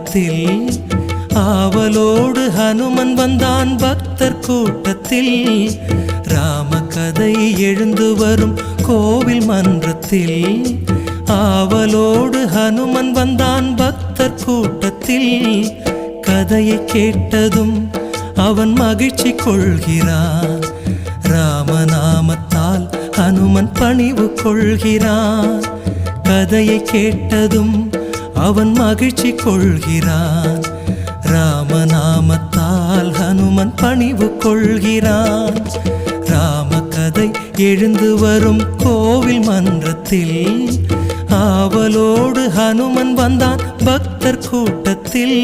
மன்றத்தில் ஆவலோடு ஹனுமன் வந்தான் பக்தர் கூட்டத்தில் ராமகதை எழுந்து வரும் கோவில் மன்றத்தில் ஆவலோடு ஹனுமன் வந்தான் பக்தர் கூட்டத்தில் கதையை கேட்டதும் அவன் மகிழ்ச்சி கொள்கிறான் ராமநாமத்தால் ஹனுமன் பணிவு கொள்கிறான் கதையை கேட்டதும் அவன் மகிழ்ச்சி கொள்கிறான் ராமநாமத்தால் ஹனுமன் பணிவு கொள்கிறான் ராமகதை எழுந்து வரும் கோவில் மன்றத்தில் ஆவலோடு ஹனுமன் வந்தான் பக்தர் கூட்டத்தில்